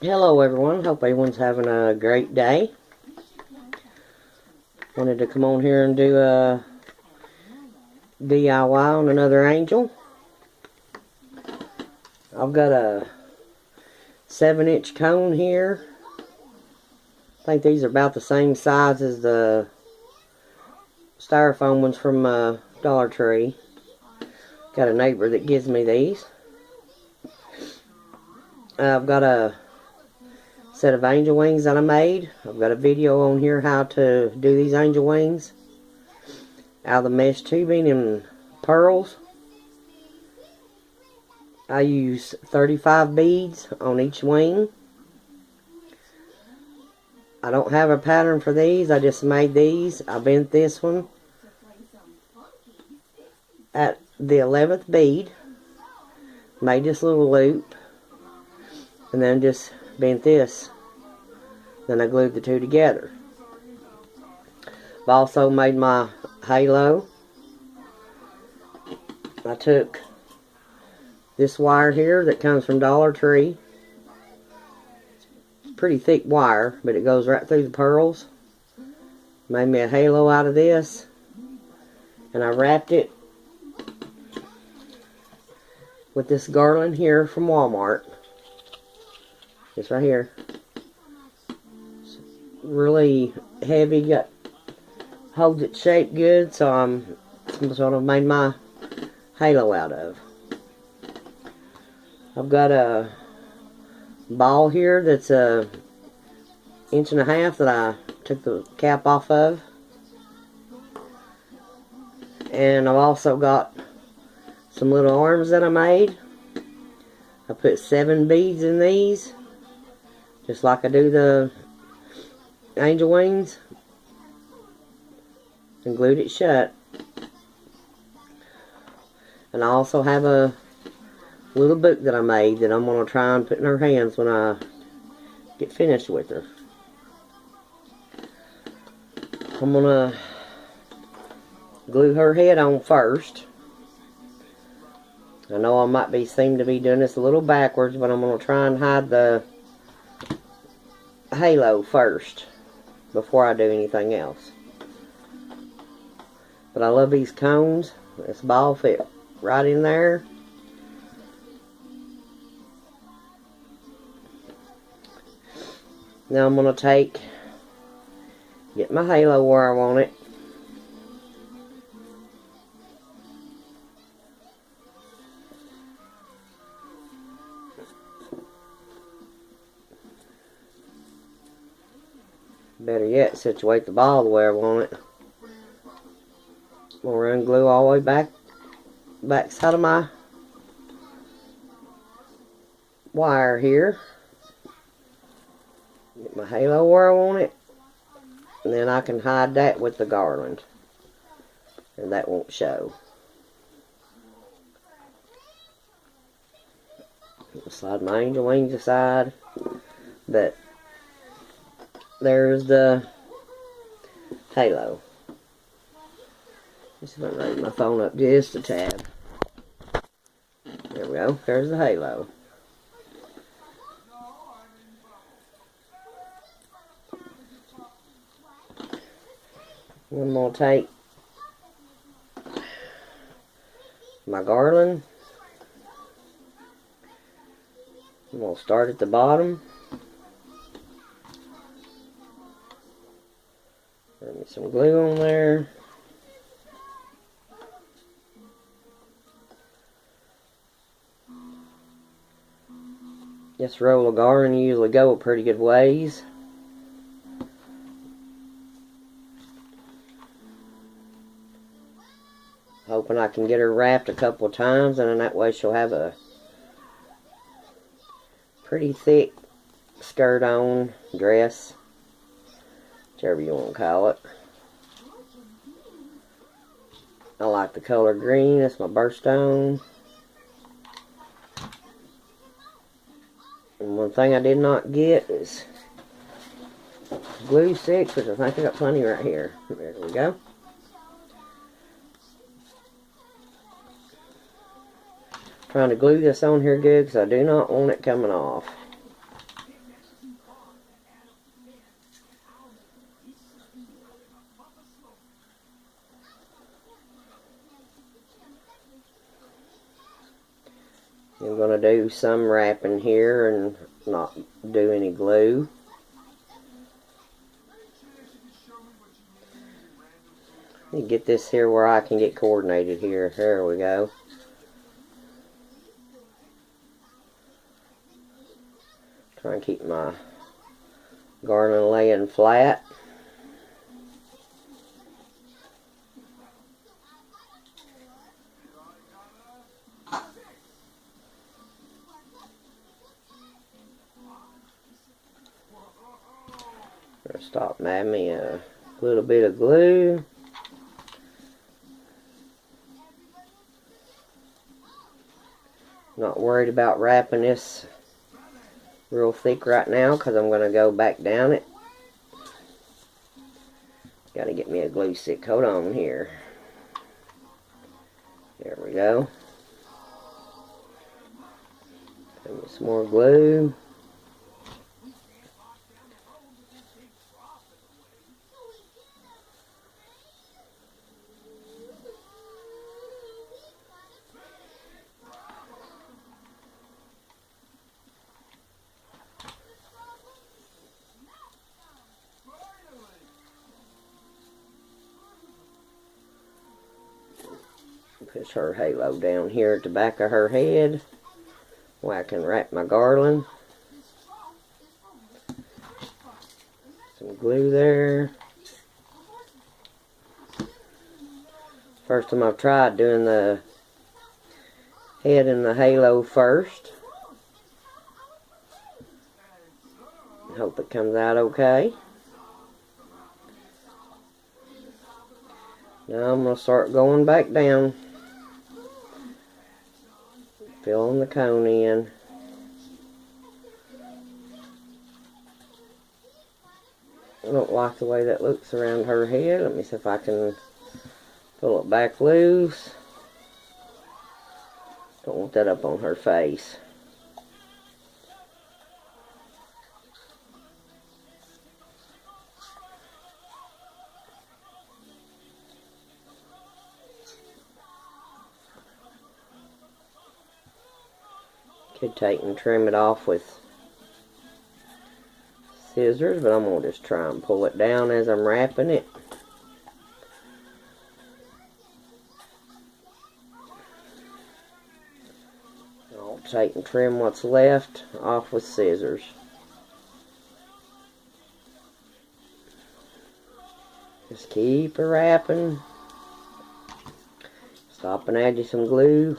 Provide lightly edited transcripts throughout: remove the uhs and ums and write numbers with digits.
Hello everyone, hope everyone's having a great day. Wanted to come on here and do a DIY on another angel. I've got a 7-inch cone here. I think these are about the same size as the styrofoam ones from Dollar Tree. Got a neighbor that gives me these. I've got a set of angel wings that I made. I've got a video on here how to do these angel wings out of the mesh tubing and pearls. I use 35 beads on each wing. I don't have a pattern for these. I just made these. I bent this one at the 11th bead. Made this little loop. And then just bent this. Then I glued the two together. I've also made my halo. I took this wire here that comes from Dollar Tree. It's pretty thick wire, but it goes right through the pearls. Made me a halo out of this. And I wrapped it with this garland here from Walmart. It's right here. It's really heavy, holds its shape good, so that's what I've made my halo out of. I've got a ball here that's a 1.5 inches that I took the cap off of. And I've also got some little arms that I made. I put 7 beads in these, just like I do the angel wings, and glued it shut. And I also have a little book that I made that I'm going to try and put in her hands when I get finished with her. I'm going to glue her head on first. I know I might seem to be doing this a little backwards, but I'm going to try and hide the halo first before I do anything else. But I love these cones. This ball fit right in there. Now I'm going to get my halo where I want it. Better yet, situate the ball the way I want it. I'm going to run glue all the way back side of my wire here. Get my halo where I want it. And then I can hide that with the garland. And that won't show. I'll slide my angel wings aside. But there's the halo. Just let me raise my phone up just a tad. There we go. There's the halo. I'm going to take my garland. I'm going to start at the bottom. Put me some glue on there. This roll of garland usually go a pretty good ways. Hoping I can get her wrapped a couple of times, and then that way she'll have a pretty thick skirt on, dress, whichever you want to call it. I like the color green. That's my birthstone. And one thing I did not get is glue sticks, which I think I got plenty right here. There we go. Trying to glue this on here good because I do not want it coming off. I'm going to do some wrapping here and not do any glue. Get this here where I can get coordinated here. There we go. Try and keep my garland laying flat. Stop and add me a little bit of glue. Not worried about wrapping this real thick right now because I'm going to go back down it. Got to get me a glue stick. Hold on here. There we go. Give me some more glue. Push her halo down here at the back of her head where I can wrap my garland. Some glue there. First time I've tried doing the head and the halo first. Hope it comes out okay. Now I'm going to start going back down. Filling the cone in. I don't like the way that looks around her head. Let me see if I can pull it back loose. Don't want that up on her face. Could take and trim it off with scissors, but I'm going to just try and pull it down as I'm wrapping it. I'll take and trim what's left off with scissors. Just keep her wrapping. Stop and add you some glue.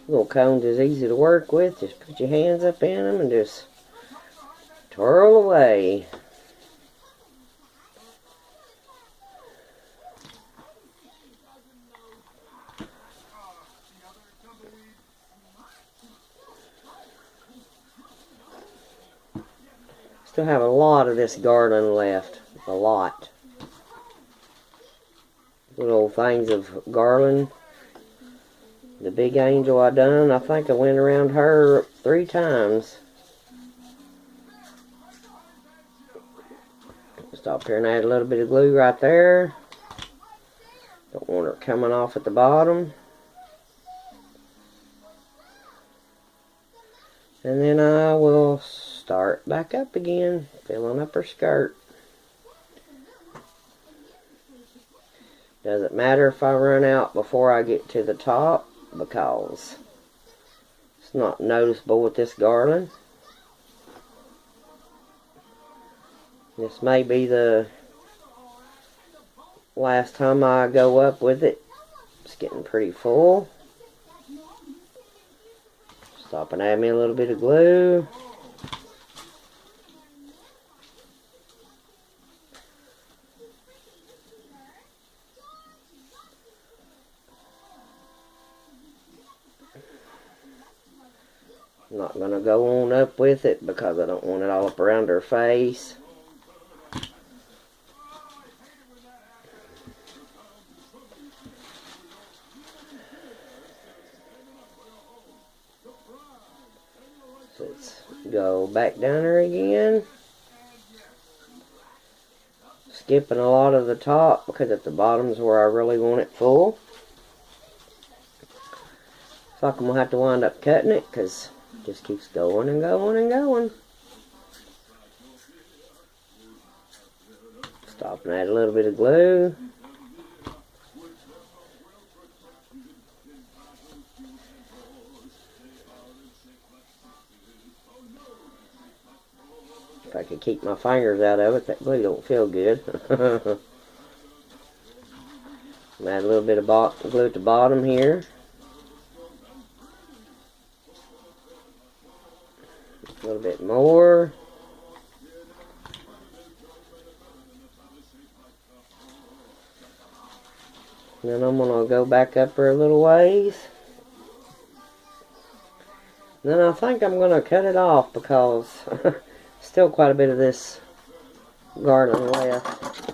Little cones is easy to work with. Just put your hands up in them and just twirl away. Still have a lot of this garland left. A lot. Little things of garland. The big angel I done, I think I went around her 3 times. Stop here and add a little bit of glue right there. Don't want her coming off at the bottom. And then I will start back up again, filling up her skirt. Doesn't matter if I run out before I get to the top, because it's not noticeable with this garland. This may be the last time I go up with it. It's getting pretty full. Stop and add me a little bit of glue. I'm not going to go on up with it because I don't want it all up around her face. So let's go back down her again. Skipping a lot of the top because at the bottom's where I really want it full. So I'm going to have to wind up cutting it because it just keeps going and going and going. Stop and add a little bit of glue. If I could keep my fingers out of it, that glue don't feel good. Add a little bit of glue at the bottom here. A little bit more. And then I'm going to go back up her a little ways. Then I think I'm going to cut it off because still quite a bit of this garland left.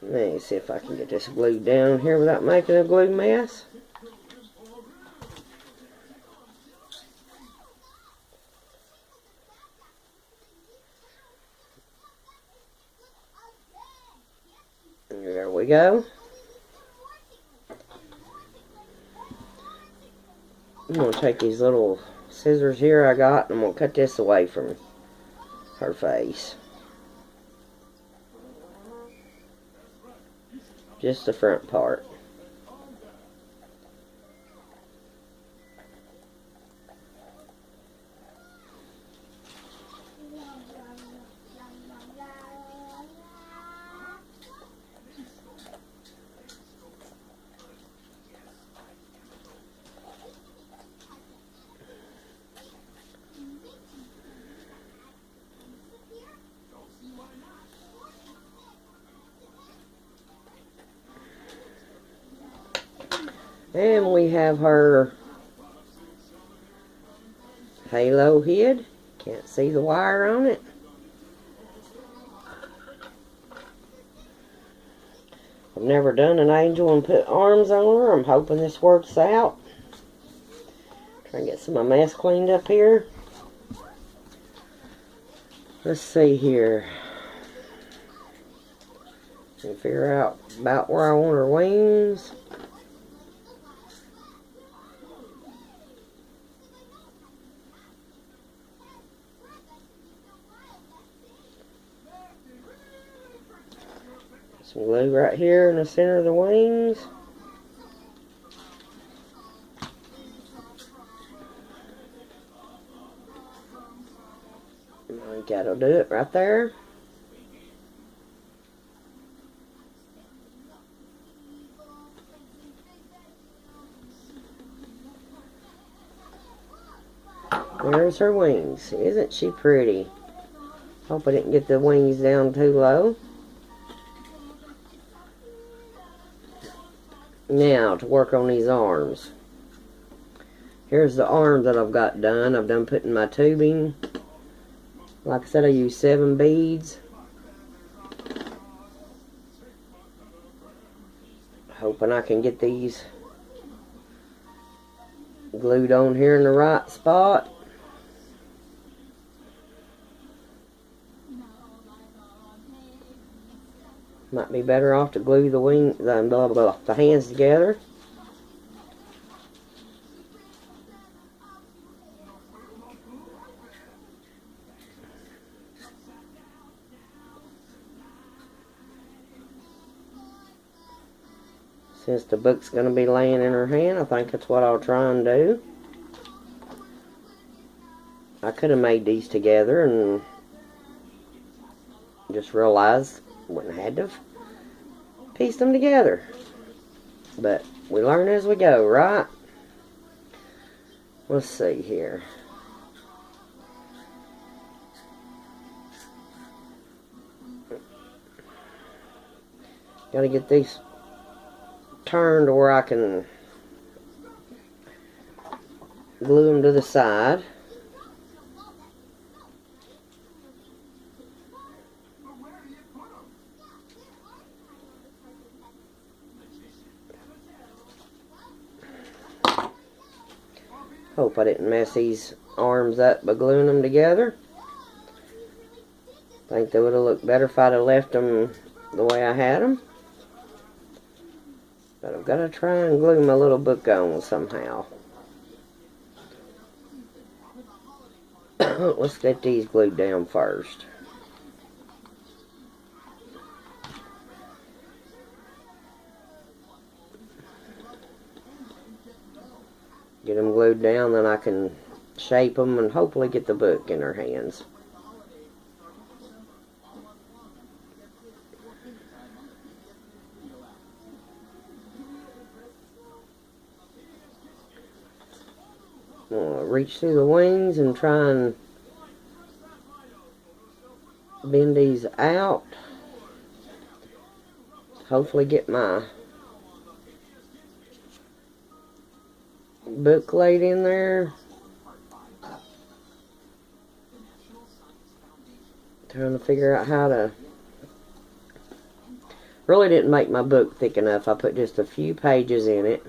Let me see if I can get this glued down here without making a glue mess. There we go. I'm going to take these little scissors here I got and I'm going to cut this away from her face. Just the front part. And we have her halo head. Can't see the wire on it. I've never done an angel and put arms on her. I'm hoping this works out. Try and get some of my mess cleaned up here. Let's see here. And figure out about where I want her wings. Some glue right here in the center of the wings. I think that'll do it right there. There's her wings. Isn't she pretty? Hope I didn't get the wings down too low. Now to work on these arms. Here's the arm that I've got done. I've done putting my tubing. Like I said, I used 7 beads. Hoping I can get these glued on here in the right spot. Might be better off to glue the hands together. Since the book's going to be laying in her hand, I think that's what I'll try and do. I could have made these together and just realized I wouldn't have had to piece them together. But we learn as we go, right? Let's see here. Got to get these turned to where I can glue them to the side. Hope I didn't mess these arms up by gluing them together. Think they would have looked better if I'd have left them the way I had them. But I've got to try and glue my little book on somehow. Let's get these glued down first. Get them glued down, then I can shape them and hopefully get the book in her hands. I'm gonna reach through the wings and try and bend these out. Hopefully get my book laid in there. Trying to figure out how to... Really didn't make my book thick enough. I put just a few pages in it.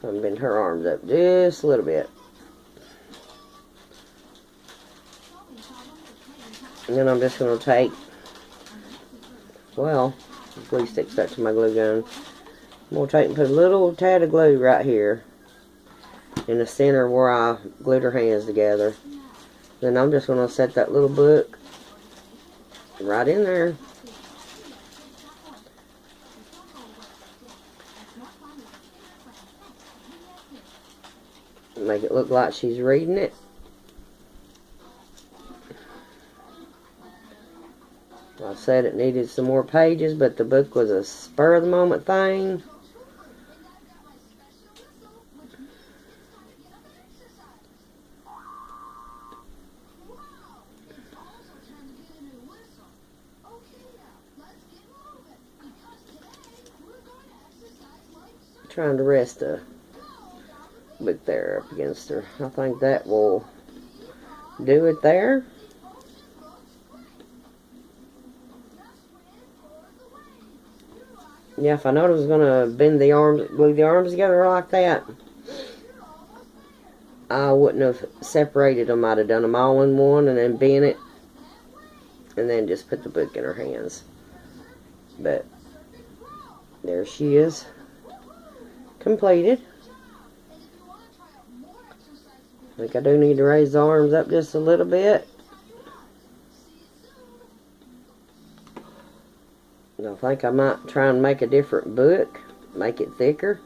I'm bend her arms up just a little bit. And then I'm just going to take, well, the glue stick stuck to my glue gun. I'm going to take and put a little tad of glue right here in the center where I glued her hands together. Then I'm just going to set that little book right in there. Make it look like she's reading it. I said it needed some more pages, but the book was a spur of the moment thing. Trying to rest the book there up against her. I think that will do it there. Yeah, if I knowed I was going to bend the arms, glue the arms together like that, I wouldn't have separated them. I'd have done them all in one and then bent it and then just put the book in her hands. But there she is, completed. I think I do need to raise the arms up just a little bit. And I think I might try and make a different book, make it thicker.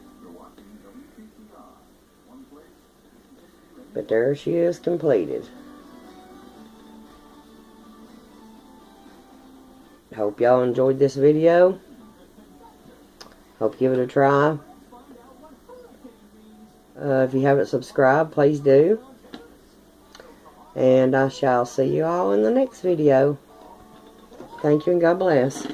But there she is, completed. Hope y'all enjoyed this video. Hope you give it a try. If you haven't subscribed, please do. And I shall see you all in the next video. Thank you and God bless.